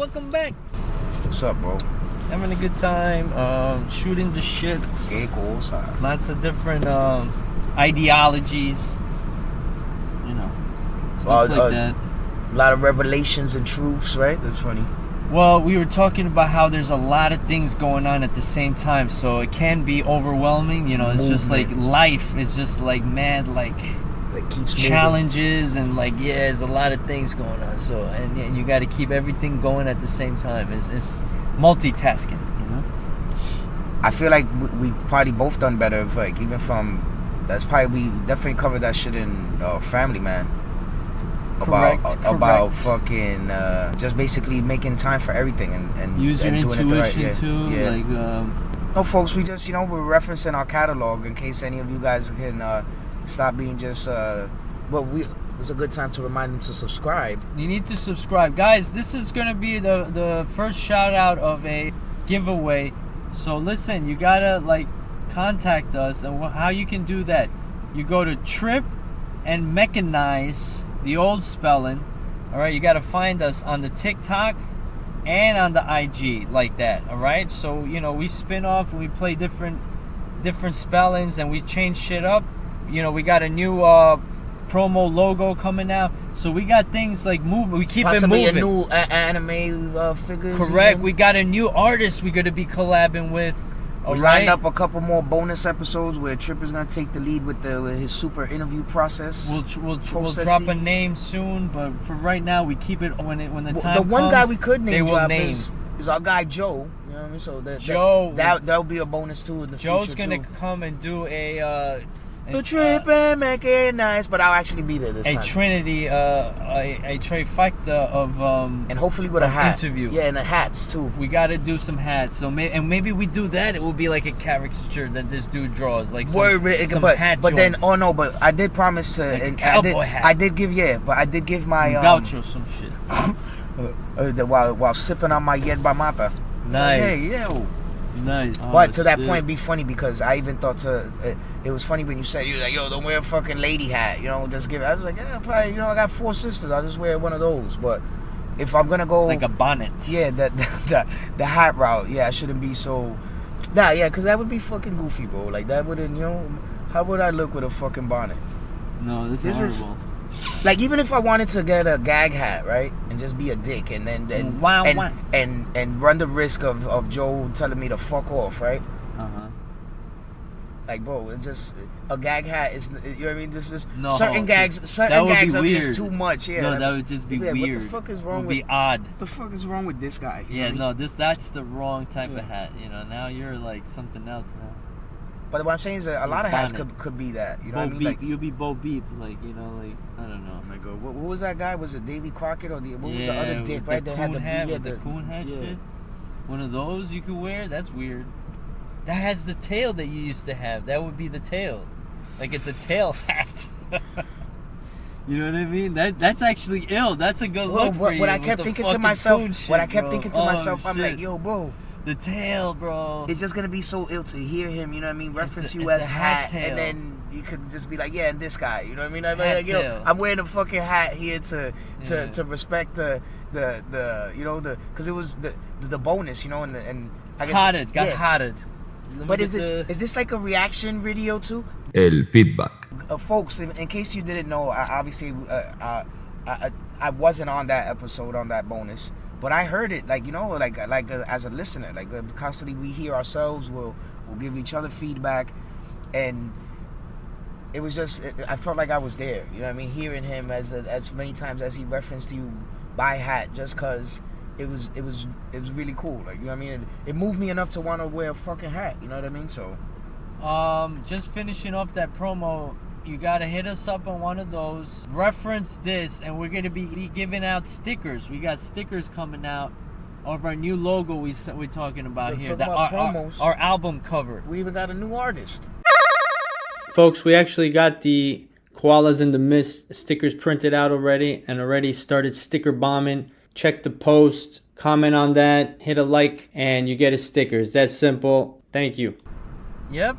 Welcome back. What's up, bro? Having a good time. Shooting the shits. Lots of different ideologies. You know, stuff like that. A lot of revelations and truths, right? That's funny. Well, we were talking about how there's a lot of things going on at the same time, so it can be overwhelming. You know, it's just like life is just like mad, like keeps challenges moving. And like there's a lot of things going on. So and you got to keep everything going at the same time. It's multitasking. You know. I feel like we've probably both done better. Like even from we definitely covered that shit in Family Man. Correct. About fucking just basically making time for everything and use your doing intuition it the right. too. Yeah. Like no, folks, we just we're referencing our catalog in case any of you guys can stop being just it's a good time to remind them to subscribe. You need to subscribe, guys. This is gonna be the first shout out of a giveaway. So listen, you gotta contact us, and how you can do that. You go to Trip and Mechanize. The old spelling, all right. You got to find us on the TikTok and on the IG like that, all right. So we spin off and we play different spellings and we change shit up. We got a new promo logo coming out, so we got things like moving. We keep Possibly it moving. A new anime figures. Correct. We got a new artist we're gonna be collabing with. We lined up a couple more bonus episodes where Trip is gonna take the lead with his super interview process. We'll drop a name soon, but for right now we keep it when the time comes. The one guy we could name drop is our guy Joe. You know what I mean? So Joe, that'll be a bonus too in the future. Joe's gonna come and do a Trip and make it nice, but I'll actually be there this time. A trinity, a trifecta of and hopefully with a hat interview. Yeah, and the hats too. We got to do some hats. So maybe we do that. It will be like a caricature that this dude draws, like some hat. But then, but I did promise to. Like a cowboy hat. I did give my gaucho some shit. while sipping on my yerba mata. Nice. Hey, yo. Nice. But to that point, it'd be funny because I even thought it was funny when you said, you're like, yo, don't wear a fucking lady hat, just give it. I was like, yeah, probably, I got 4 sisters, I'll just wear one of those. But if I'm gonna go like a bonnet, the hat route, I shouldn't be so. Because that would be fucking goofy, bro. Like that wouldn't, how would I look with a fucking bonnet? No, this is horrible. Like even if I wanted to get a gag hat, right, and just be a dick, and then and run the risk of Joe telling me to fuck off, right? Like, bro, it's just a gag hat is, you know what I mean? This is certain gags are just too much. Yeah, no, that would just be weird. What the fuck is wrong with? Be odd. What the fuck is wrong with this guy? Yeah, no, that's the wrong type of hat. Now you're like something else now. But what I'm saying is that a lot of hats could be that. You know what I mean? You'll be Bo Beep, I don't know. Like, what was that guy? Was it Davy Crockett or what was the other dick, right? That had the coon hat shit. One of those you could wear. That's weird. That has the tail that you used to have. That would be the tail. Like it's a tail hat. You know what I mean? That's actually ill. That's a good look for you. What I kept thinking to myself, I'm like, yo, bro. The tail, bro. It's just gonna be so ill to hear him, you know what I mean, reference you as hat, and then you could just be like, yeah, and this guy, you know what I mean? I'm like, yo, I'm wearing a fucking hat here to respect the because it was the bonus, and I guess got hotted. But is this like a reaction video too? El feedback. Folks, in case you didn't know, I wasn't on that episode, on that bonus. But I heard it, as a listener, constantly we hear ourselves, we'll give each other feedback, and it was just, I felt like I was there, you know what I mean, hearing him as many times as he referenced you by hat, just cause it was really cool, you know what I mean, it moved me enough to want to wear a fucking hat, you know what I mean, so. Just finishing off that promo, you gotta hit us up on one of those. Reference this, and we're gonna be giving out stickers. We got stickers coming out of our new logo we're talking about here. Our album cover. We even got a new artist. Folks, we actually got the Koalas in the Mist stickers printed out already, and already started sticker bombing. Check the post, comment on that, hit a like, and you get a sticker. It's that simple. Thank you. Yep.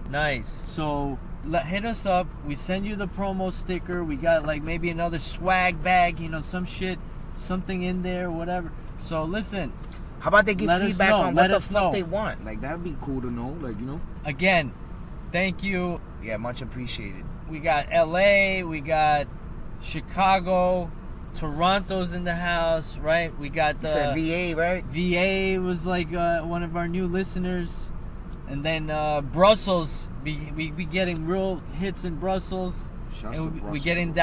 Nice. So hit us up. We send you the promo sticker. We got maybe another swag bag, some shit something in there, whatever. So listen. How about they give feedback on what the fuck they want? Like, that'd be cool to know. Like, you know. Again, thank you. Yeah, much appreciated. We got LA, we got Chicago, Toronto's in the house, right? We got the VA, right? VA was like one of our new listeners, and then Brussels. We be getting real hits in Brussels. We getting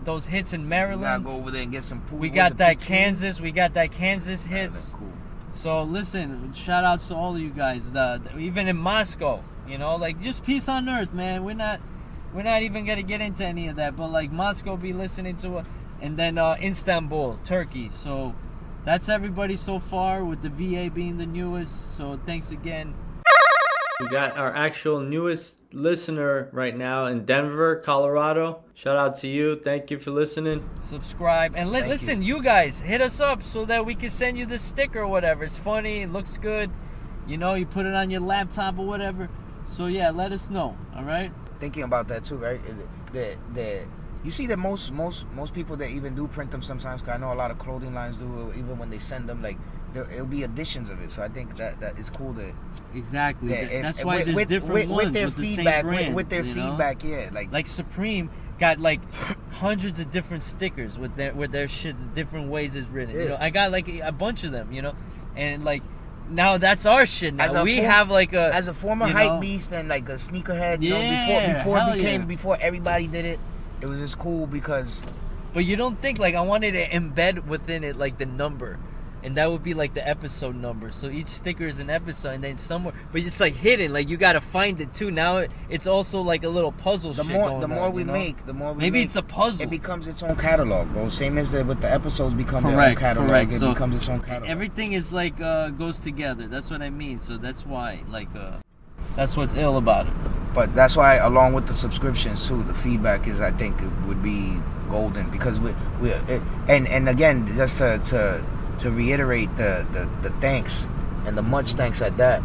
those hits in Maryland. We gotta go over there and get some pool. We got that Kansas. We got that Kansas hits. Cool. So listen, shout outs to all of you guys. Even in Moscow, you know, like just peace on earth, man. We're not even gonna get into any of that, but like Moscow be listening to it, and then Istanbul, Turkey. So that's everybody so far, with the VA being the newest. So thanks again. We got our actual newest listener right now in Denver, Colorado. Shout out to you. Thank you for listening. Subscribe. And listen, you guys, hit us up so that we can send you the sticker or whatever. It's funny. It looks good. You know, you put it on your laptop or whatever. So, yeah, let us know. All right? Thinking about that, too, right? You see that most people that even do print them sometimes, because I know a lot of clothing lines do, even when they send them, like, it'll be editions of it. So I think that it's cool to... Exactly. That's why there's different ones with their feedback, the same brand, with their feedback, yeah. Like Supreme got like hundreds of different stickers with their shit, different ways it's written. Yeah. You know, I got like a bunch of them, you know, and like now that's our shit. Now we have like as a former hype beast and like a sneakerhead. You know, before everybody did it, it was just cool because. But you don't think like I wanted to embed within it like the number. And that would be like the episode number. So each sticker is an episode, and then somewhere, but it's like hidden. Like you gotta find it too. Now it's also like a little puzzle. The more we make, it's a puzzle. It becomes its own catalog, bro. Same as with the episodes become their own catalog. Correct. It becomes its own catalog. Everything is like goes together. That's what I mean. So that's why that's what's ill about it. But that's why, along with the subscriptions too, the feedback is, I think, it would be golden because and again, just to reiterate the thanks and the much thanks at that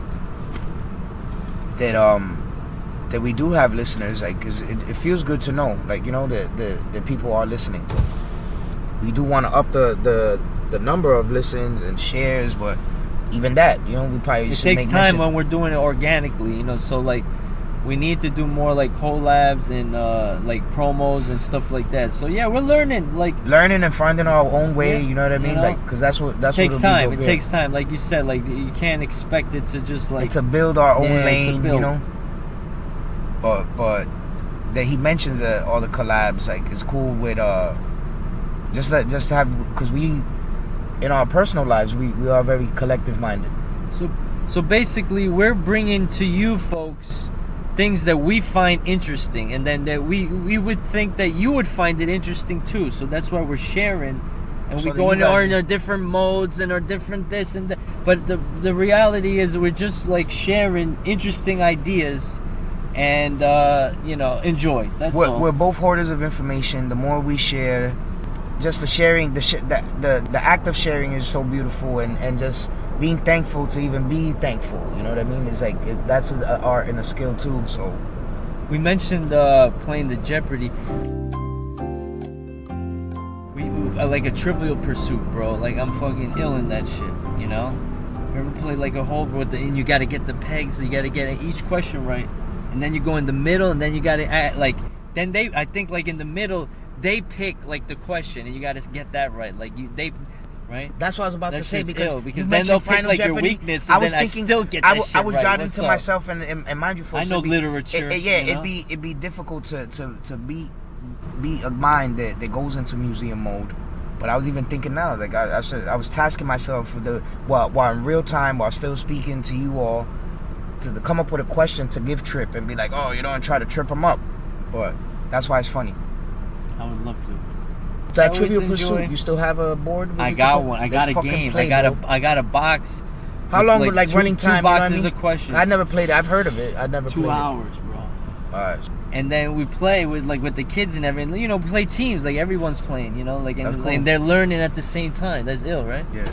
we do have listeners, like, cause it feels good to know, like, you know, that people are listening. We do want to up the number of listens and shares, but even that, you know, we probably should takes time when we're doing it organically, you know. So like we need to do more like collabs and like promos and stuff like that. So yeah, we're learning and finding our own way. You know what I mean? You know? Like, because that's what takes time. It takes time, like you said. Like you can't expect it to just like to build our own lane. You know. But that he mentions all the collabs, like it's cool with just to have, because we in our personal lives we are very collective minded. So basically, we're bringing to you folks things that we find interesting, and then that we would think that you would find it interesting too. So that's why we're sharing, and so we go in our different modes and our different this and that. But the reality is we're just like sharing interesting ideas and you know, enjoy. That's all. We're both hoarders of information. The more we share, just the sharing, the act of sharing is so beautiful, and just being thankful to even be thankful, you know what I mean? It's like that's an art and a skill too. So we mentioned playing the Jeopardy. We like a Trivial Pursuit, bro. Like I'm fucking ill in that shit, you know. Ever play like a whole and you got to get the pegs, so you got to get each question right, and then you go in the middle, and then you got to then I think like in the middle they pick like the question, and you got to get that right. Like right? That's what I was about to say, because then they'll pick like your weakness, and I was thinking, I still get that shit I was right. jotting to myself, and mind you, folks, I know literature. It'd be difficult to be a mind that goes into museum mode. But I was even thinking now, like I was tasking myself while in real time, while still speaking to you all, to come up with a question to give Trip and be like, oh, you know, and try to trip him up. But that's why it's funny. I would love to. That Trivial Pursuit, you still have a board? I got one. I got a game. I got a box. How long would like running time? 2 boxes of questions. I never played it. I've heard of it. I never played it. 2 hours, bro. Alright. And then we play with the kids and everything. You know, play teams, like everyone's playing. You know, like and they're learning at the same time. That's ill, right? Yeah.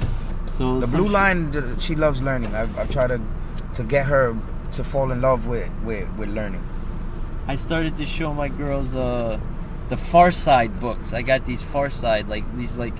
So the blue line, she loves learning. I've tried to get her to fall in love with learning. I started to show my girls the Far Side books. I got these Far Side, like these like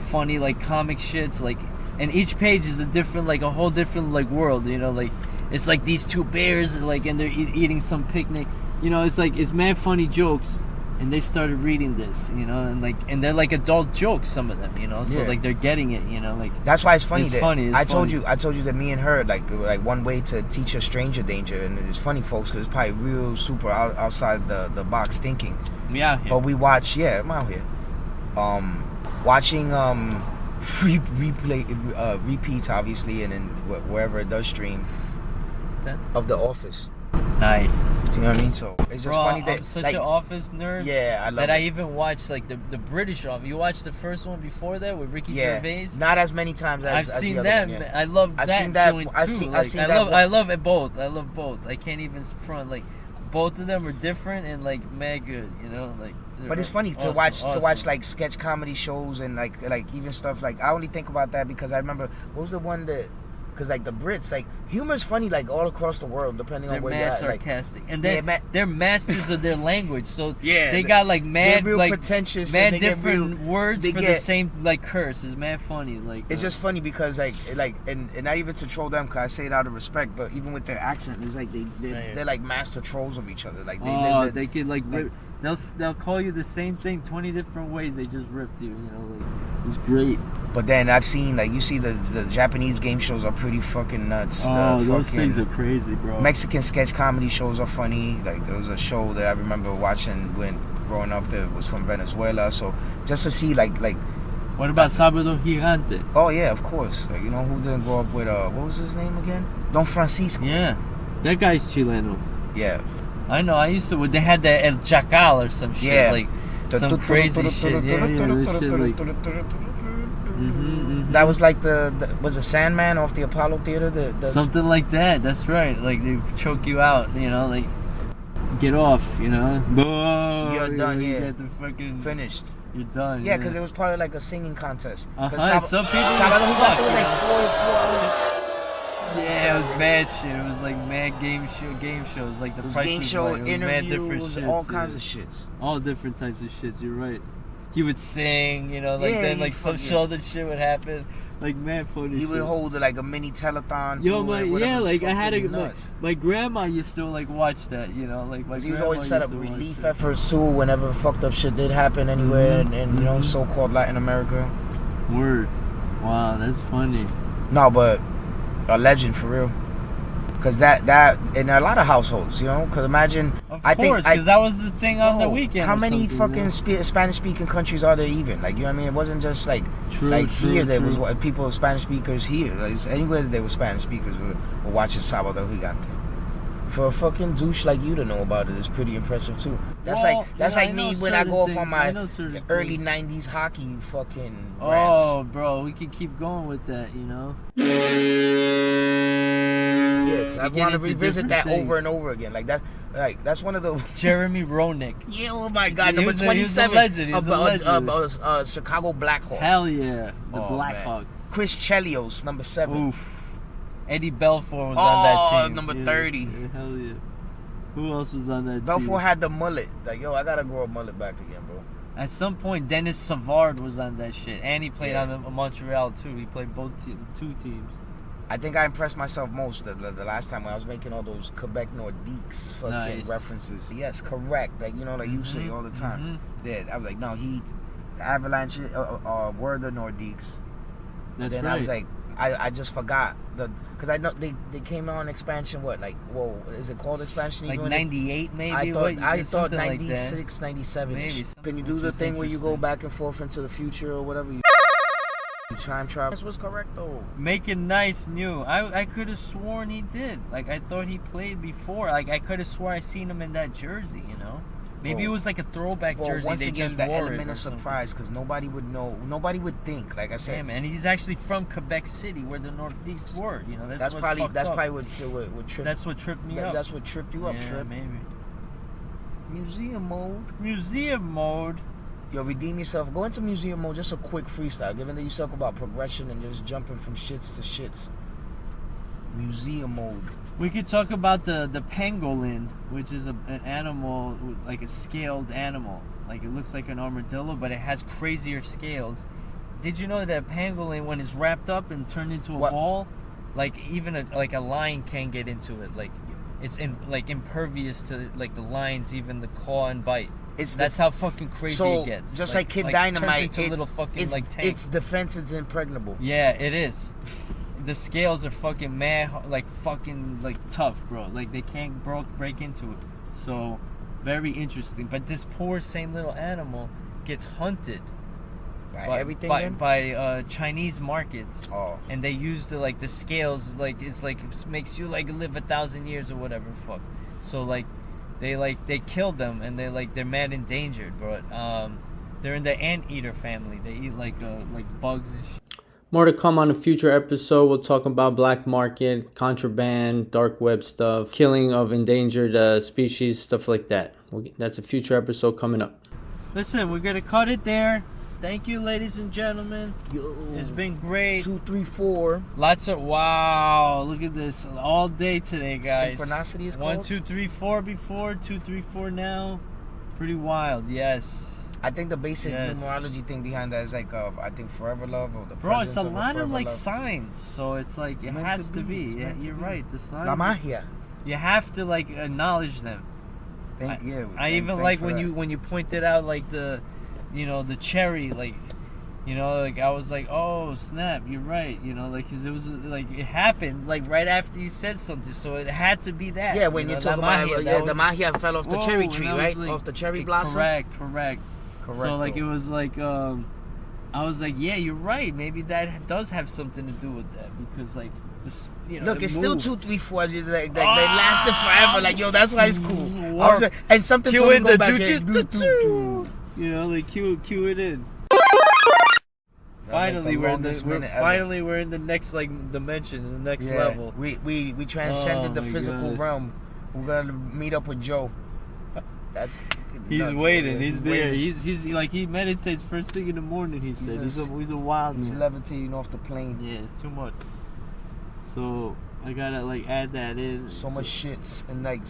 funny like comic shits, like, and each page is a different, like a whole different like world, you know, like it's like these two bears like, and they're eating some picnic, you know, it's like it's mad funny jokes. And they started reading this, you know, and they're like adult jokes, some of them, you know, so like they're getting it, you know, like that's why it's funny. It's funny. I told you that me and her like one way to teach a stranger danger, and it's funny, folks, because it's probably real super outside the box thinking. Yeah. But we watch, I'm out here, watching repeats obviously, and then wherever it does stream of The Office. Nice. You know what I mean? So it's just funny that I'm such like, an Office nerd. Yeah, I love that. it. I even watched like the British Office. You watched the first one before that with Ricky Gervais? Not as many times as I've seen the other that. one, yeah. I love that joint too. I love it both. I love both. I can't even front, like both of them are different and like mad good. You know, like. But it's funny to watch like sketch comedy shows and like even stuff like, I only think about that because I remember what was the one that. Because like the Brits, like humor's funny like all across the world, depending on where you're at. They're mad sarcastic, and they're masters of their language. So yeah, they got like mad, real like pretentious, mad and different words for the same like curse. It's mad funny. Like it's just funny because like and not even to troll them, because I say it out of respect, but even with their accent, it's like they're like master trolls of each other. Like they could like rip. They'll call you the same thing 20 different ways. They just ripped you. You know, like it's great. But then I've seen like you see the Japanese game shows are pretty fucking nuts. Oh, those things are crazy, bro. Mexican sketch comedy shows are funny. Like there was a show that I remember watching when growing up that was from Venezuela. So just to see like. What about Sabado Gigante? Oh yeah, of course. Like, you know who didn't grow up with what was his name again? Don Francisco. Yeah, that guy's Chileno. Yeah. I know. I used to. They had the El Chacal or some shit, like some crazy shit. Yeah, this shit like. That was like was the Sandman off the Apollo Theater. Something like that. That's right. Like they choke you out. You know, like get off. You know, you're done. You get the fucking finished. You're done. Yeah, because it was part of like a singing contest. Some people Sabado suck. Gigante was like 4. Yeah, it was mad shit. It was like mad game shows, like the Price game is show, Right. It was interviews, mad different shits, all kinds of shits. All different types of shits. You're right. He would sing, you know, like then like some shoulder shit would happen, like mad funny. He would hold like a mini telethon. Yo, like I had my grandma used to like watch that, you know, like my. He was always set up relief efforts too. Whenever fucked up shit did happen anywhere, and you know, so-called Latin America. Word. Wow, that's funny. No, but a legend for real. Cause that in a lot of households, you know. Cause imagine, of course, because that was the thing on the weekend. How many fucking Spanish-speaking countries are there even? Like, you know what I mean? It wasn't just like here. There was people Spanish speakers here. Like, anywhere there were Spanish speakers were watching Sabado Gigante. For a fucking douche like you to know about it is pretty impressive too. That's like me when I go off on my early '90s hockey fucking rants. Oh, bro, we can keep going with that, you know. Yeah, because I want to revisit that over and over again. Like that's one of the Jeremy Roenick. Yeah, oh my God, number 27. He's a legend. He's a legend. Chicago Blackhawks. Hell yeah, the Blackhawks. Chris Chelios, number 7. Oof. Eddie Belfour was on that team. Number 30. Yeah, hell yeah. Who else was on that team? Belfour had the mullet. Like, yo, I gotta grow a mullet back again, bro. At some point, Dennis Savard was on that shit, and he played on Montreal too. He played two teams. I think I impressed myself most the last time when I was making all those Quebec Nordiques fucking references. Yes, correct. Like, you know, like you say all the time. Yeah, I was like, no, Avalanche, were the Nordiques. That's then right. I was like, I just forgot because I know they came on expansion. What, like, whoa, is it called expansion? Like 98 maybe. I thought 96, like 97. Maybe. Can you do the thing where you go back and forth into the future or whatever? Time travel. This was correct though. Make it nice new. I could have sworn he did. Like, I thought he played before. Like, I could have sworn I seen him in that jersey. You know. Maybe it was like a throwback jersey. Once they again, just the wore element of surprise, because nobody would know. Nobody would think. Like I said, yeah, man. He's actually from Quebec City, where the Nordiques were. You know, that's probably what tripped. That's what tripped me up. That's what tripped you up, yeah, Trip. Maybe. Museum mode. Museum mode. Yo, redeem yourself. Go into museum mode. Just a quick freestyle. Given that you talk about progression and just jumping from shits to shits. Museum mode. We could talk about the pangolin, which is an animal, like a scaled animal. Like, it looks like an armadillo, but it has crazier scales. did you know that a pangolin, when it's wrapped up and turned into a What? ball, like even a lion can't get into it. Like it's impervious to like the lions, even the claw and bite. That's how fucking crazy it gets. Just like Kid turns Dynamite, into a little fucking tank. its defense is impregnable. Yeah, it is. The scales are fucking mad, fucking tough, bro. Like they can't break into it. So very interesting. But this poor same little animal gets hunted by Chinese markets. Oh. And they use the scales, it makes you live 1,000 years or whatever fuck. So they killed them, and they're mad endangered, bro. They're in the anteater family. They eat like bugs and shit. More to come on a future episode. We'll talk about black market, contraband, dark web stuff, killing of endangered species, stuff like that. That's a future episode coming up. Listen, we're gonna cut it there. Thank you, ladies and gentlemen. Yo, it's been great. 2, 3, 4. Lots of wow. Look at this all day today, guys. Synchronicity is 1, 2, 3, 4 before. 2, 3, 4 now. Pretty wild. Yes. I think the basic numerology thing behind that is I think forever love or the bro. It's a of lot of love. signs, so it's like it has to be. Yeah, you're right. The signs. La magia. You have to acknowledge them. I even like when you pointed out the cherry, I was like, oh snap, you're right, because it was it happened right after you said something, so it had to be that. Yeah, when you talk about the magia fell off the cherry tree, right? Off the cherry blossom. Correct. So it was I was like, yeah, you're right. Maybe that does have something to do with that, because this, look, it's still 2, 3, 4. Just they lasted forever. Yo, that's why it's cool. And something cue in the cue it in. Finally, we're in the next dimension, the next level. We transcended the physical realm. We're gonna meet up with Joe. That's. He's waiting. He's there. He's he meditates first thing in the morning. He said he's a wild man. He's levitating off the plane. Yeah, it's too much. So I gotta add that in. So much shits and much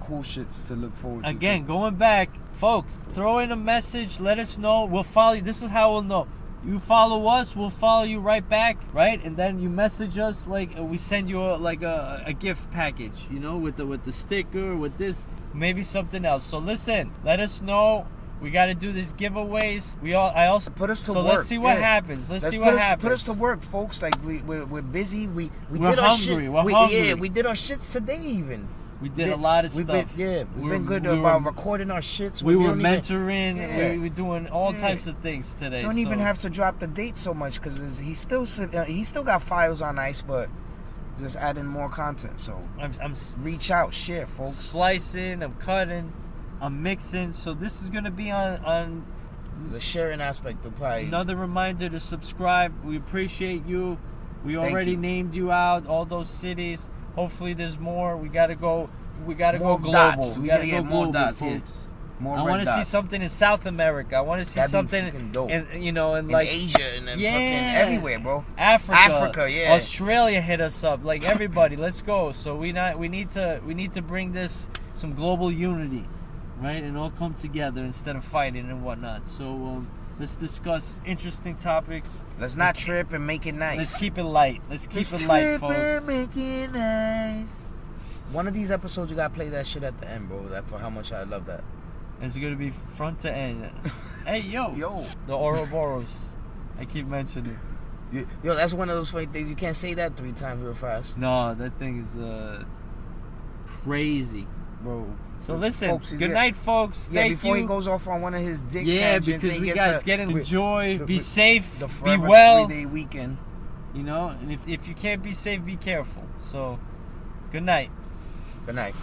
cool shits to look forward to. Again, going back, folks, throw in a message. Let us know. We'll follow you. This is how we'll know. You follow us, we'll follow you right back, right? And then you message us, we send you a gift package, with the sticker, with this, maybe something else. So listen, let us know. We got to do these giveaways. I also put us to work. So let's see what happens. Let's see what happens. Put us to work, folks. We're busy. We we're did hungry. our shit. We're hungry. Yeah, we did our shits today even. We did a lot of stuff. We've been good about recording our shits. We were mentoring. We were doing all types of things today. You don't even have to drop the date so much, because he still got files on ice, but just adding more content. So I'm reach out, share, folks. Splicing, I'm cutting, I'm mixing. So this is gonna be on the sharing aspect of probably. Another reminder to subscribe. We appreciate you. We already named you out, all those cities. Hopefully there's more. We gotta go global. Dots. We gotta get go more global, dots, folks. More I want to see something in South America. I want to see something in Asia and fucking everywhere, bro. Africa, yeah. Australia hit us up. Everybody, let's go. So we need to bring some global unity, right? And all come together instead of fighting and whatnot. So let's discuss interesting topics. Let's not trip and make it nice. Let's keep it light. Let's keep it light, folks. And make it nice. One of these episodes, you gotta play that shit at the end, bro. For how much I love that. It's gonna be front to end. Hey, yo. The Ouroboros. I keep mentioning. Yo, that's one of those funny things. You can't say that 3 times real fast. No, that thing is crazy, bro. So listen, folks, good night, folks. Yeah, Thank before you. he goes off on one of his dick tangents. Yeah, because we guys get enjoy, be safe, the be well. 3-day weekend. And if you can't be safe, be careful. So, good night. Good night.